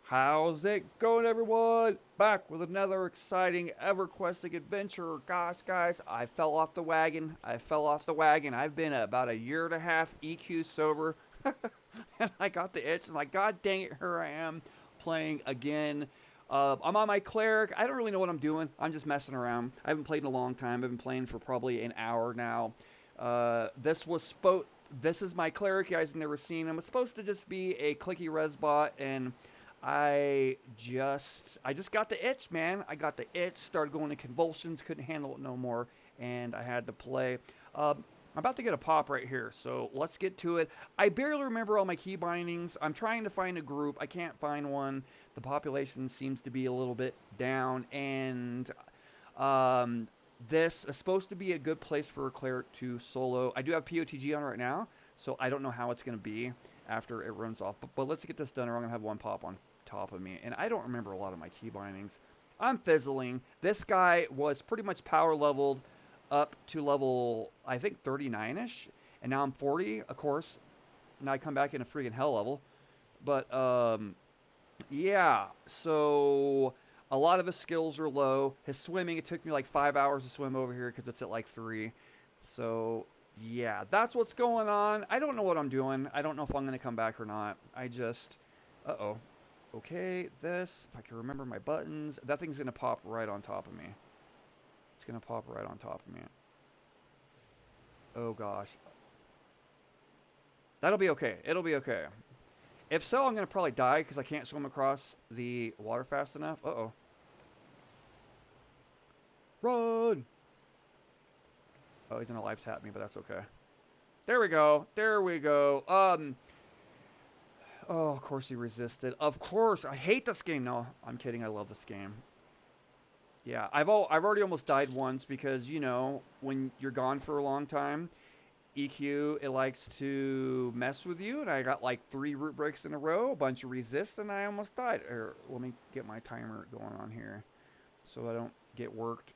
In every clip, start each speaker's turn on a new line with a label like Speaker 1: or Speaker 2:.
Speaker 1: How's it going, everyone? Back with another exciting EverQuesting adventure. Gosh, guys, I fell off the wagon. I've been about a year and a half EQ sober, and I got the itch. And like, God dang it, here I am playing again. I'm on my cleric. I don't really know what I'm doing. I'm just messing around. I haven't played in a long time. I've been playing for probably an hour now. This is my cleric. You guys have never seen him. It's supposed to just be a clicky res bot, and I just got the itch, man. I got the itch, started going to convulsions, couldn't handle it no more, and I had to play. I'm about to get a pop right here, so let's get to it. I barely remember all my key bindings. I'm trying to find a group. I can't find one. The population seems to be a little bit down, and um, this is supposed to be a good place for a cleric to solo. I do have POTG on right now, so I don't know how it's going to be after it runs off. But let's get this done, or I'm going to have one pop on top of me. And I don't remember a lot of my key bindings. I'm fizzling. This guy was pretty much power leveled up to level, I think, 39-ish. And now I'm 40, of course. Now I come back in a freaking hell level. But, yeah. So a lot of his skills are low. His swimming, it took me like 5 hours to swim over here because it's at like 3. So yeah, that's what's going on. I don't know what I'm doing. I don't know if I'm going to come back or not. Uh-oh. Okay, this, if I can remember my buttons, that thing's going to pop right on top of me. It's going to pop right on top of me. Oh gosh. That'll be okay. It'll be okay. If so, I'm going to probably die because I can't swim across the water fast enough. Uh-oh. Run! Oh, he's going to life tap me, but that's okay. There we go. There we go. Oh, of course he resisted. Of course. I hate this game. No, I'm kidding. I love this game. Yeah, I've already almost died once because, you know, when you're gone for a long time, EQ, it likes to mess with you, and I got like 3 root breaks in a row, a bunch of resist, and I almost died. Let me get my timer going on here so I don't get worked.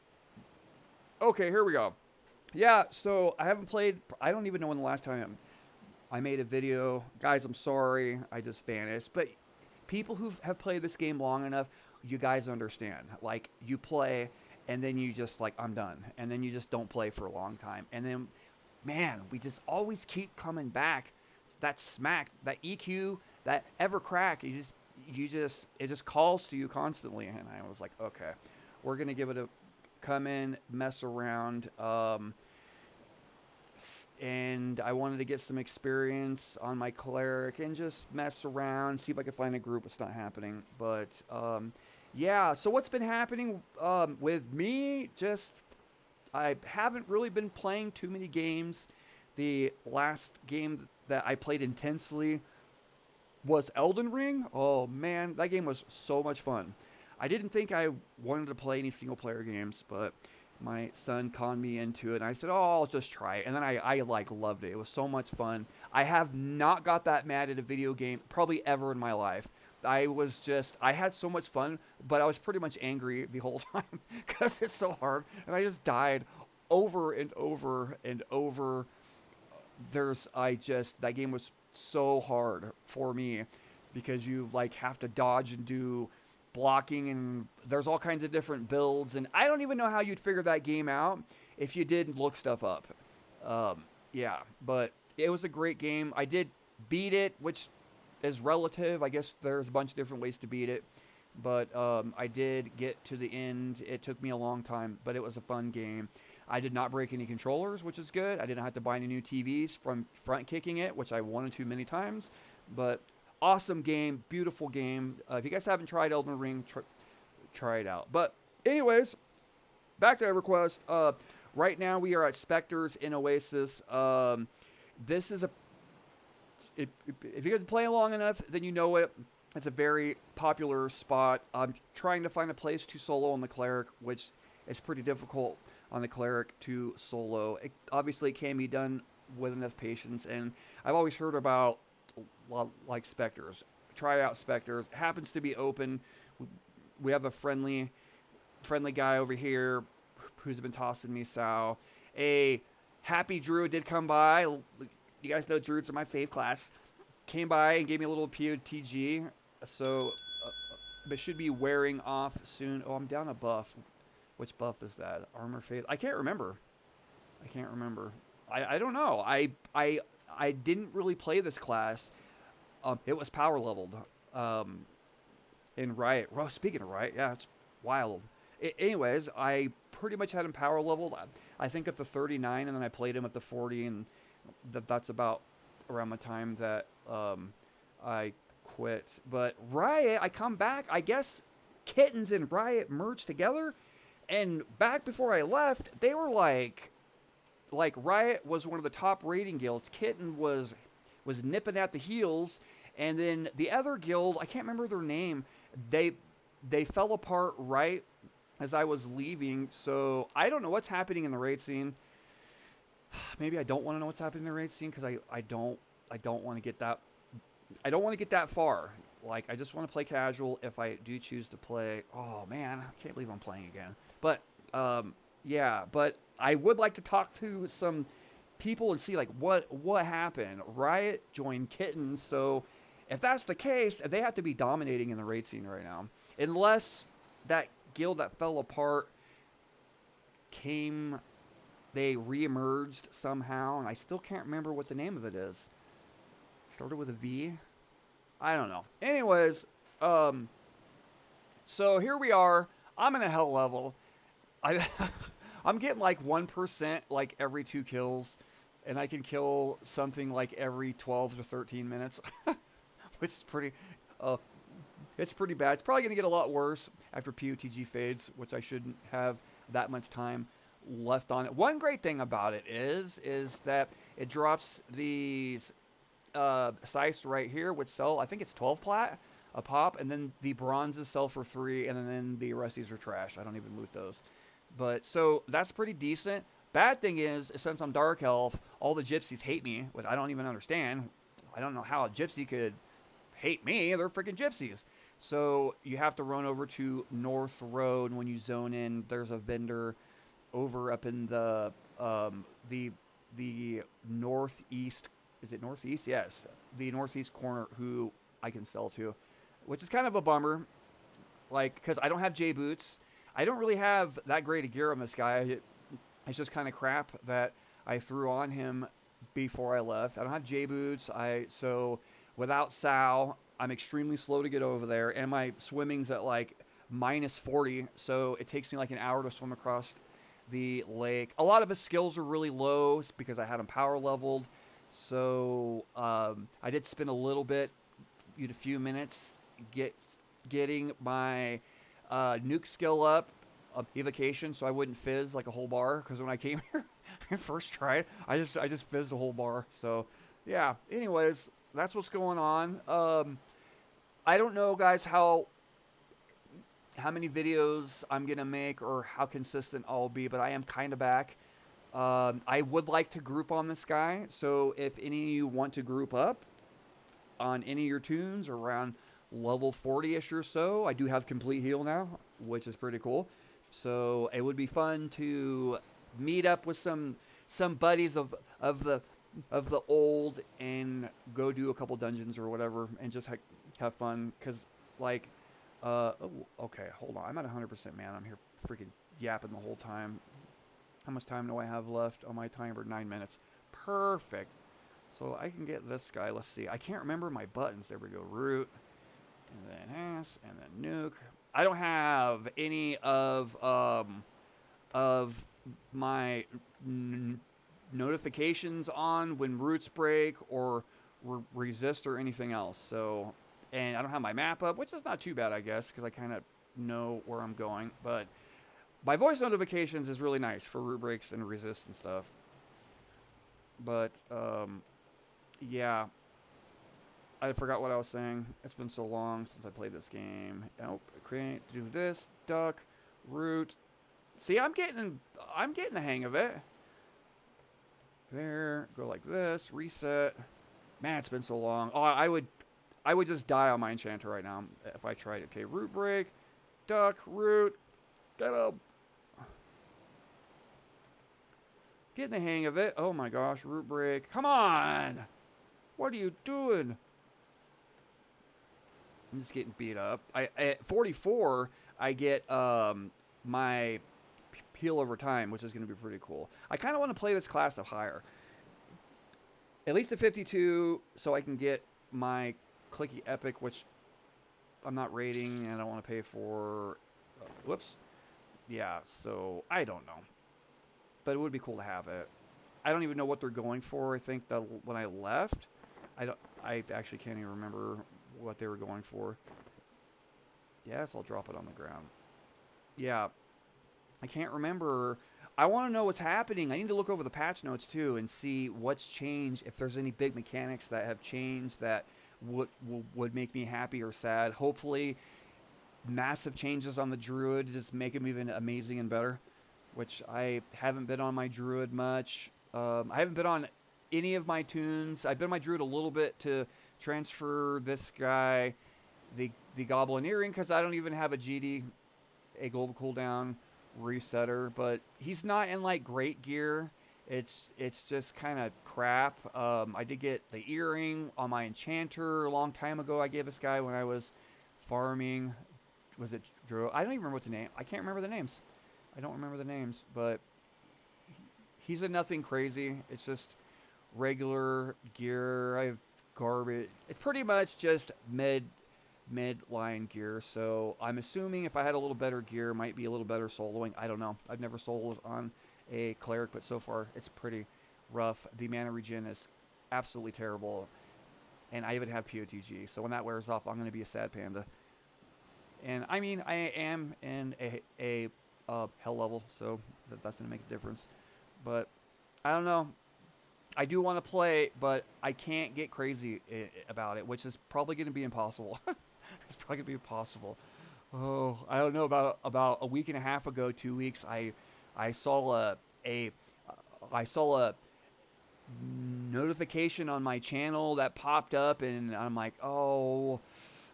Speaker 1: Okay, here we go. Yeah, so I haven't played, I don't even know when the last time I made a video. Guys, I'm sorry, I just vanished, but people who have played this game long enough, you guys understand. Like, you play, and then you just, like, I'm done. And then you just don't play for a long time. And then, man, we just always keep coming back. That smack, that EQ, that ever crack, it just calls to you constantly. And I was like, okay, we're going to give it a come in, mess around. And I wanted to get some experience on my cleric and just mess around, see if I could find a group. It's not happening, but yeah. So what's been happening with me? Just I haven't really been playing too many games. The last game that I played intensely was Elden Ring. Oh man, that game was so much fun. I didn't think I wanted to play any single player games, but my son conned me into it, and I said, "Oh, I'll just try it." And then I like loved it. It was so much fun. I have not got that mad at a video game probably ever in my life. I had so much fun, but I was pretty much angry the whole time because it's so hard, and I just died over and over and over. That game was so hard for me because you like have to dodge and do blocking, and there's all kinds of different builds, and I don't even know how you'd figure that game out if you didn't look stuff up. Yeah, but it was a great game. I did beat it, which is relative. I guess there's a bunch of different ways to beat it, but I did get to the end. It took me a long time, but it was a fun game. I did not break any controllers, which is good. I didn't have to buy any new TVs from front kicking it, which I wanted to many times. But awesome game, beautiful game. If you guys haven't tried Elden Ring, try it out. But anyways, back to EverQuest. Right now we are at Specters in Oasis. This is a if you guys play long enough, then you know it. It's a very popular spot. I'm trying to find a place to solo on the cleric, which is pretty difficult on the cleric to solo. Obviously, it can be done with enough patience, and I've always heard about like Specters. Try out Specters. It happens to be open. We have a friendly guy over here who's been tossing me Sow. A happy Druid did come by. You guys know Druids are my fave class. Came by and gave me a little POTG. So but should be wearing off soon. Oh, I'm down a buff. Which buff is that? Armor fade. I can't remember. I can't remember. I don't know. I didn't really play this class. It was power leveled. Um, in Riot. Well, speaking of Riot, yeah, it's wild. Anyways, I pretty much had him power leveled. I think at the 39, and then I played him at the 40, and that's about around the time that I quit. But Riot, I come back. I guess Kittens and Riot merged together, and back before I left, they were like Riot was one of the top rating guilds. Kitten was nipping at the heels, and then the other guild, I can't remember their name. They they fell apart right as I was leaving. So I don't know what's happening in the raid scene. Maybe I don't want to know what's happening in the raid scene because I don't want to get that I don't want to get that far. Like I just want to play casual if I do choose to play. Oh man, I can't believe I'm playing again. But yeah, but I would like to talk to some people and see like what happened. Riot joined Kitten, so if that's the case, they have to be dominating in the raid scene right now. Unless that guild that fell apart came, they reemerged somehow, and I still can't remember what the name of it is. It started with a V. I don't know. Anyways, um, so here we are. I'm in a hell level. I I'm getting like 1% like every 2 kills, and I can kill something like every 12 to 13 minutes, which is pretty. Uh, it's pretty bad. It's probably gonna get a lot worse after POTG fades, which I shouldn't have that much time left on it. One great thing about it is that it drops these scythes right here, which sell, I think it's 12 plat a pop, and then the bronzes sell for 3, and then the rusties are trash. I don't even loot those. But so that's pretty decent. Bad thing is, since I'm dark elf, all the gypsies hate me, which I don't even understand. I don't know how a gypsy could hate me. They're freaking gypsies. So you have to run over to North Road when you zone in. There's a vendor over up in um, the the northeast. Is it northeast? Yes, the northeast corner. Who I can sell to, which is kind of a bummer. Like, because I don't have J boots. I don't really have that great a gear on this guy. It's just kind of crap that I threw on him before I left. I don't have J boots. So without Sal, I'm extremely slow to get over there, and my swimming's at like -40, so it takes me like an hour to swim across the lake. A lot of his skills are really low because I had him power leveled. So I did spend a little bit, a few minutes getting my nuke skill up, evocation, so I wouldn't fizz like a whole bar. Because when I came here, first try, I just fizzed a whole bar. So yeah. Anyways, that's what's going on. I don't know, guys, how many videos I'm gonna make or how consistent I'll be, but I am kind of back. I would like to group on this guy, so if any of you want to group up on any of your tunes around level 40-ish or so, I do have complete heal now, which is pretty cool. So it would be fun to meet up with some buddies of the of the old and go do a couple dungeons or whatever and just have fun. Cause like, oh, okay, hold on, I'm at 100% man. I'm here freaking yapping the whole time. How much time do I have left on my timer? 9 minutes. Perfect. So I can get this guy. Let's see. I can't remember my buttons. There we go. Root, and then S, and then nuke. I don't have any of my notifications on when roots break or resist or anything else. So, and I don't have my map up, which is not too bad, I guess, because I kind of know where I'm going. But my voice notifications is really nice for root breaks and resist and stuff. But yeah, I forgot what I was saying. It's been so long since I played this game. Oh, create, do this, duck, root. See, I'm getting the hang of it. There, go like this, reset. Man, it's been so long. Oh, I would just die on my enchanter right now if I tried it. Okay, root break, duck, root, get up. Getting the hang of it. Oh my gosh, root break. Come on! What are you doing? I'm just getting beat up. At 44, I get my peel over time, which is going to be pretty cool. I kind of want to play this class of higher, at least at 52, so I can get my clicky epic, which I'm not rating and I don't want to pay for. Whoops. Yeah, so I don't know, but it would be cool to have it. I don't even know what they're going for. I think that when I left, I don't. I actually can't even remember what they were going for. Yes, I'll drop it on the ground. Yeah, I can't remember. I want to know what's happening. I need to look over the patch notes too and see what's changed. If there's any big mechanics that have changed that would make me happy or sad. Hopefully, massive changes on the druid just make him even amazing and better. Which I haven't been on my druid much. I haven't been on any of my tunes. I've been on my druid a little bit to transfer this guy the goblin earring because I don't even have a GD, a global cooldown resetter, but he's not in like great gear. It's just kind of crap. I did get the earring on my enchanter a long time ago. I gave this guy when I was farming. Was it Drew? I don't even remember what the name. I can't remember the names. I don't remember the names, but he's a nothing crazy. It's just regular gear. I have garbage. It's pretty much just mid line gear. So I'm assuming if I had a little better gear, it might be a little better soloing. I don't know. I've never soloed on a cleric, but so far it's pretty rough. The mana regen is absolutely terrible, and I even have POTG. So when that wears off, I'm going to be a sad panda. And I mean, I am in a hell level, so that's going to make a difference. But I don't know. I do want to play, but I can't get crazy about it, which is probably going to be impossible. It's probably going to be impossible. Oh, I don't know. About a week and a half ago, 2 weeks, I saw a I saw a notification on my channel that popped up, and I'm like, oh.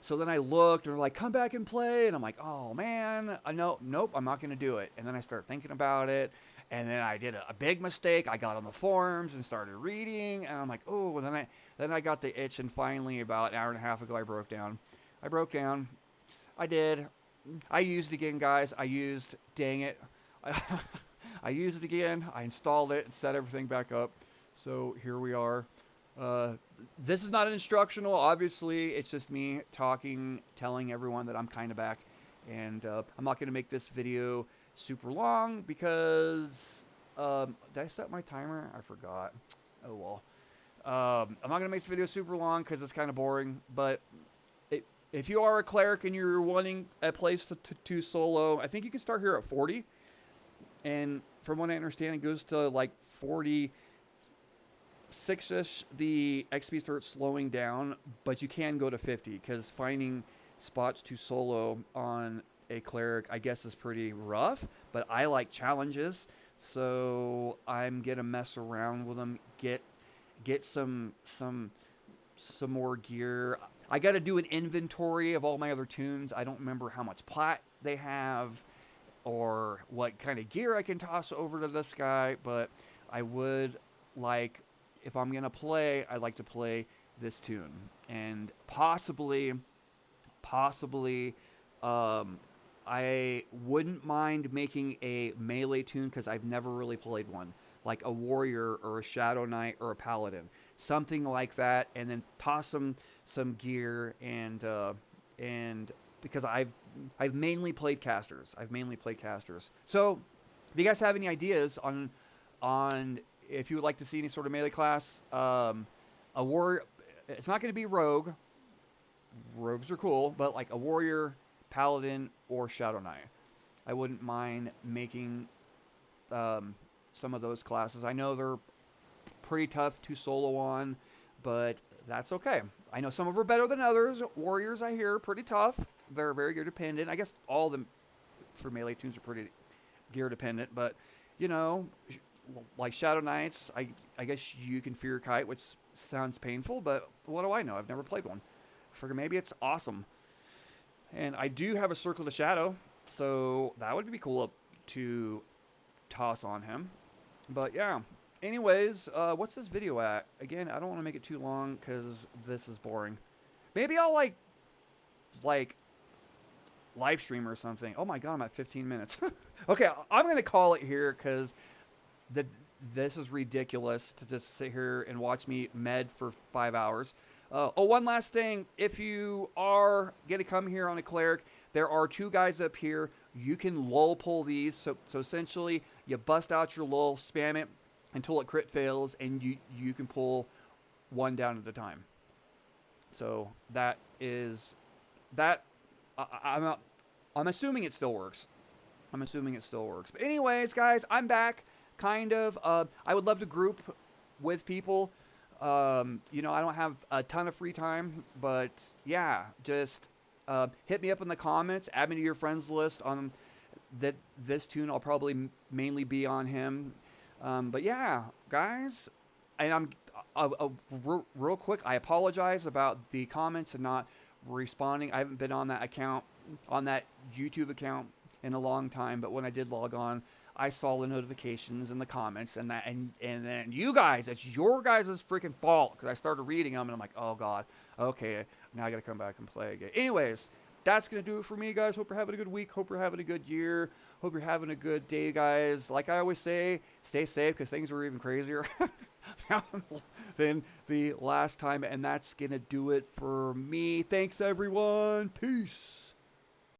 Speaker 1: So then I looked, and they're like, come back and play, and I'm like, oh man, no, nope, I'm not gonna do it. And then I started thinking about it, and then I did a big mistake. I got on the forums and started reading, and I'm like, oh. And then I got the itch, and finally, about an hour and a half ago, I broke down. I broke down. I did. I used it again, guys. Dang it. I used it again. I installed it and set everything back up. So here we are. Uh, this is not an instructional. Obviously, it's just me talking, telling everyone that I'm kind of back. And I'm not going to make this video super long because... did I set my timer? I forgot. Oh, well. I'm not going to make this video super long because it's kind of boring. But if you are a cleric and you're wanting a place to solo, I think you can start here at 40. And from what I understand, it goes to like 46ish. The XP starts slowing down, but you can go to 50 because finding spots to solo on a cleric, I guess, is pretty rough. But I like challenges, so I'm gonna mess around with them. Get some more gear. I got to do an inventory of all my other tunes. I don't remember how much plat they have or what kind of gear I can toss over to this guy, but I would like, if I'm going to play, I'd like to play this tune. And possibly, um, I wouldn't mind making a melee tune because I've never really played one. Like a warrior or a shadow knight or a paladin. Something like that, and then toss some gear and because I've mainly played casters. So if you guys have any ideas on if you would like to see any sort of melee class, a warrior, it's not going to be rogue. Rogues are cool, but like a warrior, paladin, or shadow knight. I wouldn't mind making some of those classes. I know they're pretty tough to solo on, but that's okay. I know some of them are better than others. Warriors, I hear, pretty tough. They're very gear dependent. I guess all of them for melee tunes are pretty gear dependent, but you know, like Shadow Knights, I guess you can fear kite, which sounds painful, but what do I know? I've never played one. I figure maybe it's awesome. And I do have a Circle of Shadow, so that would be cool to toss on him. But yeah. Anyways, what's this video at? Again, I don't want to make it too long because this is boring. Maybe I'll like like live stream or something. Oh my god, I'm at 15 minutes. Okay, I'm gonna call it here because the this is ridiculous to just sit here and watch me med for 5 hours. Oh, one last thing. If you are going to come here on a cleric, there are two guys up here. You can lull pull these. So essentially, you bust out your lull, spam it until it crit fails, and you can pull one down at a time. So that is that. I'm I'm assuming it still works. I'm assuming it still works. But anyways, guys, I'm back. Kind of. I would love to group with people. I don't have a ton of free time, but yeah, just hit me up in the comments. Add me to your friends list on that. This tune, I'll probably mainly be on him. But yeah, guys, and real quick. I apologize about the comments and not responding. I haven't been on that account, on that YouTube account in a long time, but when I did log on, I saw the notifications and the comments and then you guys, it's your guys' freaking fault because I started reading them and I'm like, oh god, okay, now I gotta come back and play again. Anyways, that's gonna do it for me, guys. Hope you're having a good week. Hope you're having a good year. Hope you're having a good day, guys. Like I always say, stay safe because things are even crazier than the last time, and that's gonna do it for me. Thanks, everyone. Peace.